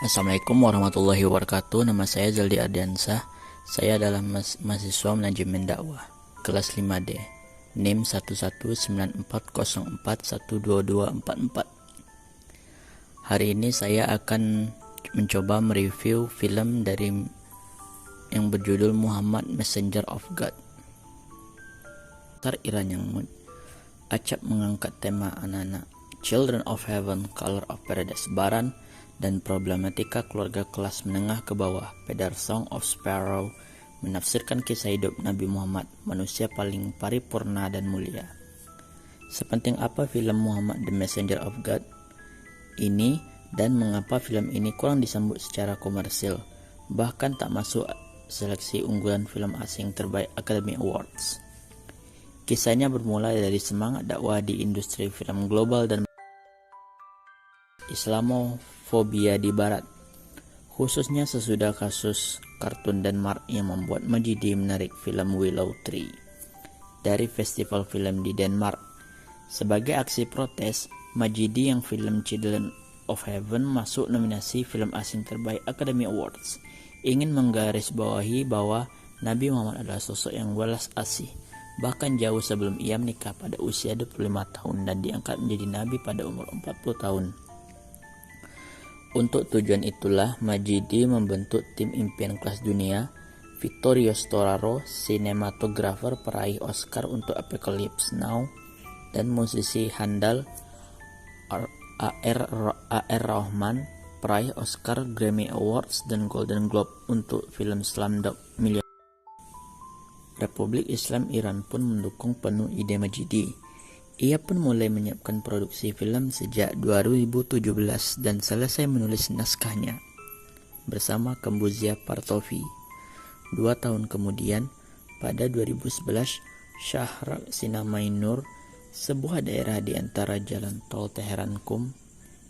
Assalamualaikum warahmatullahi wabarakatuh. Nama saya Zaldi Ardiansah. Saya adalah mahasiswa manajemen dakwah kelas 5D. NIM 119404122244. Hari ini saya akan mencoba mereview film dari yang berjudul Muhammad Messenger of God. Iran yang acap mengangkat tema anak-anak, Children of Heaven, Color of Paradise Baran, dan problematika keluarga kelas menengah ke bawah. Pedar Song of Sparrow menafsirkan kisah hidup Nabi Muhammad, manusia paling paripurna dan mulia. Sepenting apa film Muhammad The Messenger of God ini, dan mengapa film ini kurang disambut secara komersil, bahkan tak masuk seleksi unggulan film asing terbaik Academy Awards. Kisahnya bermula dari semangat dakwah di industri film global dan Islamofobia di Barat, khususnya sesudah kasus kartun Denmark yang membuat Majidi menarik film Willow Tree dari festival film di Denmark. Sebagai aksi protes, Majidi yang film Children of Heaven masuk nominasi film asing terbaik Academy Awards, ingin menggarisbawahi bahwa Nabi Muhammad adalah sosok yang welas asih, bahkan jauh sebelum ia menikah pada usia 25 tahun dan diangkat menjadi nabi pada umur 40 tahun. Untuk tujuan itulah Majidi membentuk tim impian kelas dunia, Vittorio Storaro, sinematografer peraih Oscar untuk Apocalypse Now, dan musisi handal A.R. Rahman, peraih Oscar, Grammy Awards, dan Golden Globe untuk film Slumdog Millionaire. Republik Islam Iran pun mendukung penuh ide Majidi. Ia pun mulai menyiapkan produksi film sejak 2017 dan selesai menulis naskahnya bersama Kambuzia Partovi. 2 tahun kemudian, pada 2011, Shahra Sinamain-Nur, sebuah daerah di antara jalan tol Teheran-Qum,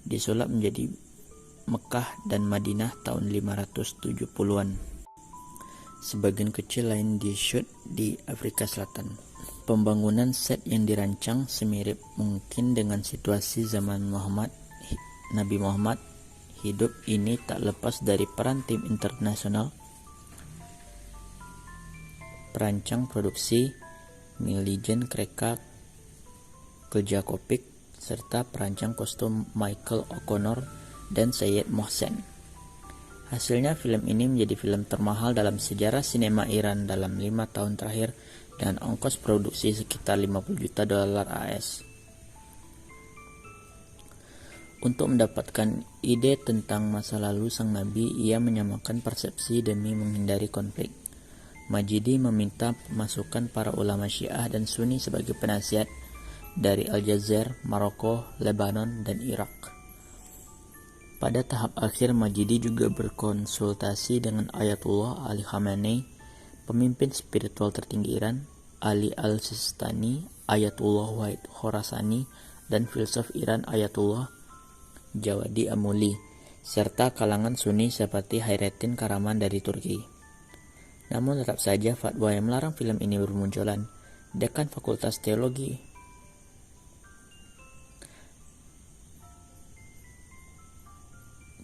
disulap menjadi Mekah dan Madinah tahun 570-an. Sebagian kecil lain di-shoot di Afrika Selatan. Pembangunan set yang dirancang semirip mungkin dengan situasi zaman Nabi Muhammad hidup ini tak lepas dari peran tim internasional perancang produksi Milijan Kreka Kljakopik serta perancang kostum Michael O'Connor dan Syed Mohsen. Hasilnya film ini menjadi film termahal dalam sejarah sinema Iran dalam 5 tahun terakhir dengan ongkos produksi sekitar 50 juta dolar AS. Untuk mendapatkan ide tentang masa lalu sang nabi, ia menyamakan persepsi demi menghindari konflik. Majidi meminta masukan para ulama Syiah dan Sunni sebagai penasihat dari Aljazair, Maroko, Lebanon, dan Irak. Pada tahap akhir, Majidi juga berkonsultasi dengan Ayatullah Ali Khamenei, pemimpin spiritual tertinggi Iran, Ali Al-Sistani, Ayatullah Wahid Khorasani, dan filsuf Iran Ayatullah Jawadi Amuli, serta kalangan Sunni seperti Hayrettin Karaman dari Turki. Namun tetap saja fatwa yang melarang film ini bermunculan. Dekan Fakultas Teologi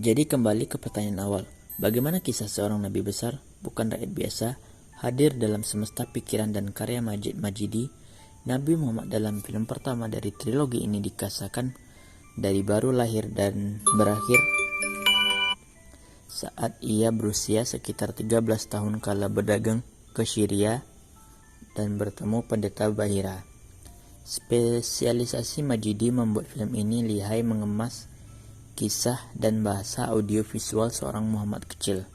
Jadi kembali ke pertanyaan awal, bagaimana kisah seorang nabi besar, bukan rakyat biasa, hadir dalam semesta pikiran dan karya Majidi? Nabi Muhammad dalam film pertama dari trilogi ini dikisahkan dari baru lahir dan berakhir saat ia berusia sekitar 13 tahun kala berdagang ke Syria dan bertemu pendeta Bahira. Spesialisasi Majidi membuat film ini lihai mengemas kisah dan bahasa audiovisual seorang Muhammad kecil.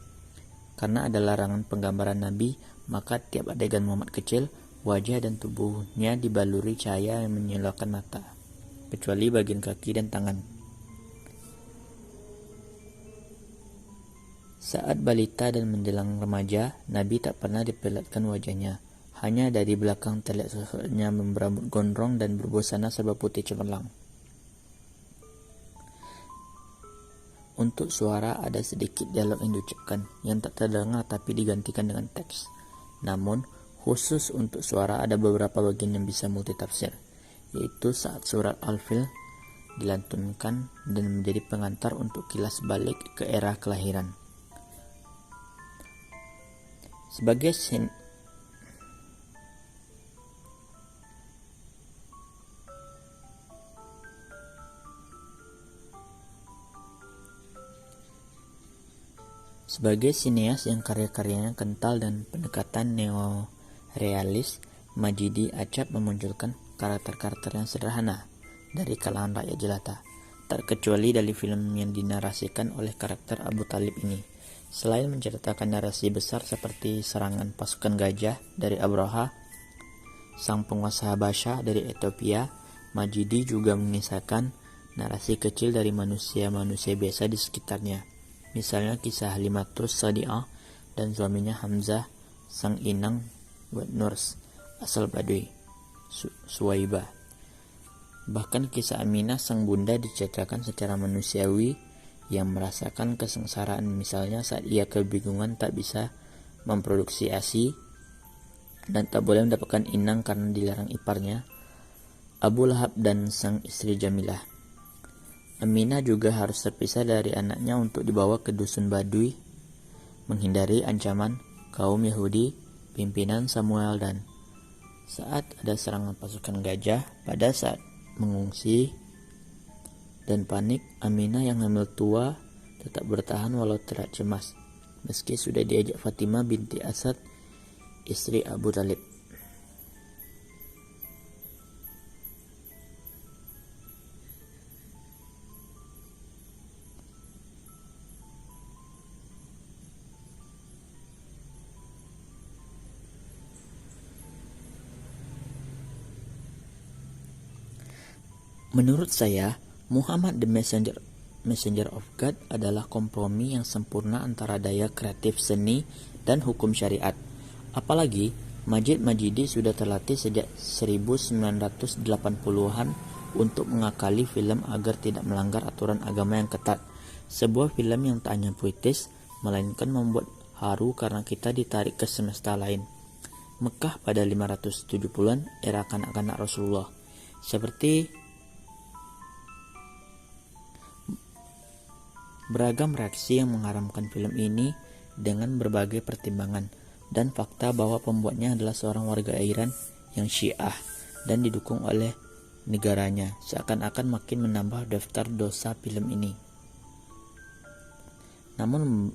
Karena ada larangan penggambaran Nabi, maka tiap adegan Muhammad kecil, wajah dan tubuhnya dibaluri cahaya yang menyilaukan mata, kecuali bagian kaki dan tangan. Saat balita dan menjelang remaja, Nabi tak pernah diperlihatkan wajahnya. Hanya dari belakang terlihat sosoknya berambut gondrong dan berbusana serba putih cemerlang. Untuk suara ada sedikit dialog yang diucapkan yang tak terdengar tapi digantikan dengan teks. Namun, khusus untuk suara ada beberapa bagian yang bisa multitafsir, yaitu saat surat Al-Fil dilantunkan dan menjadi pengantar untuk kilas balik ke era kelahiran. Sebagai sineas yang karya-karyanya kental dan pendekatan neo-realis, Majidi acap memunculkan karakter-karakter yang sederhana dari kalangan rakyat jelata, terkecuali dari film yang dinarasikan oleh karakter Abu Talib ini. Selain menceritakan narasi besar seperti serangan pasukan gajah dari Abraha, sang penguasa Habasyah dari Ethiopia, Majidi juga mengisahkan narasi kecil dari manusia-manusia biasa di sekitarnya. Misalnya kisah Halimatus Sadi'ah dan suaminya Hamzah, sang inang Nurs asal Baduy, Suwaibah. Bahkan kisah Aminah sang bunda diceritakan secara manusiawi yang merasakan kesengsaraan, misalnya saat ia kebingungan tak bisa memproduksi ASI dan tak boleh mendapatkan inang karena dilarang iparnya, Abu Lahab dan sang istri Jamilah. Aminah juga harus terpisah dari anaknya untuk dibawa ke dusun Baduy, menghindari ancaman kaum Yahudi pimpinan Samuel, dan saat ada serangan pasukan gajah. Pada saat mengungsi dan panik, Aminah yang hamil tua tetap bertahan walau terlihat cemas, meski sudah diajak Fatimah binti Asad, istri Abu Talib. Menurut saya, Muhammad the Messenger of God adalah kompromi yang sempurna antara daya kreatif seni dan hukum syariat. Apalagi Majid Majidi sudah terlatih sejak 1980-an untuk mengakali film agar tidak melanggar aturan agama yang ketat. Sebuah film yang tak hanya puitis, melainkan membuat haru karena kita ditarik ke semesta lain. Mekah pada 570-an, era kanak-kanak Rasulullah. Seperti beragam reaksi yang mengharamkan film ini dengan berbagai pertimbangan dan fakta bahwa pembuatnya adalah seorang warga Iran yang Syiah dan didukung oleh negaranya, seakan-akan makin menambah daftar dosa film ini. Namun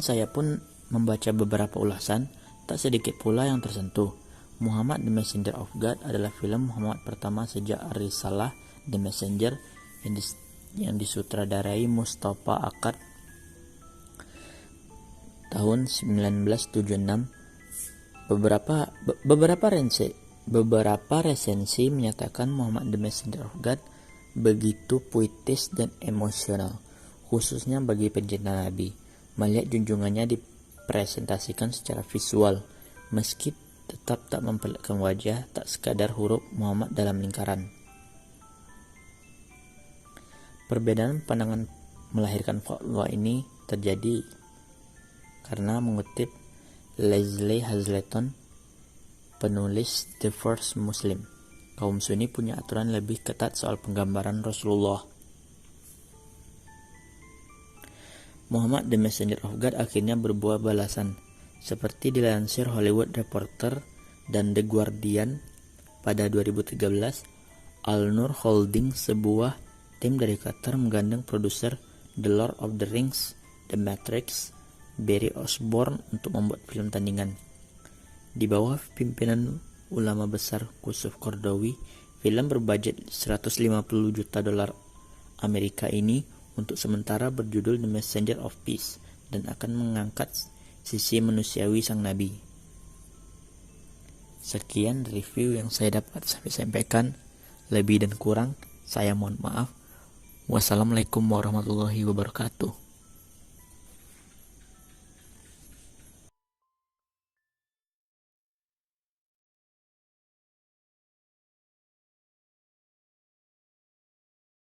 saya pun membaca beberapa ulasan, tak sedikit pula yang tersentuh. Muhammad the Messenger of God adalah film Muhammad pertama sejak Ar-Risalah the Messenger yang disutradarai Mustafa Akkad tahun 1976. Beberapa resensi menyatakan Muhammad the Messenger of God begitu puitis dan emosional, khususnya bagi pencinta Nabi. Melihat junjungannya dipresentasikan secara visual, meski tetap tak memperlihatkan wajah, tak sekadar huruf Muhammad dalam lingkaran. Perbedaan pandangan melahirkan fatwa ini terjadi karena mengutip Leslie Hazleton, penulis The First Muslim, kaum Sunni punya aturan lebih ketat soal penggambaran Rasulullah. Muhammad the Messenger of God akhirnya berbuah balasan, seperti dilansir Hollywood Reporter dan The Guardian pada 2013. Al-Nur Holdings, sebuah tim dari Qatar, menggandeng produser The Lord of the Rings, The Matrix, Barry Osborne untuk membuat film tandingan. Di bawah pimpinan ulama besar Kusuf Qaradawi, film berbudget $150 juta Amerika ini untuk sementara berjudul The Messenger of Peace dan akan mengangkat sisi manusiawi sang nabi. Sekian review yang saya dapat sampaikan. Lebih dan kurang saya mohon maaf. Wassalamualaikum warahmatullahi wabarakatuh.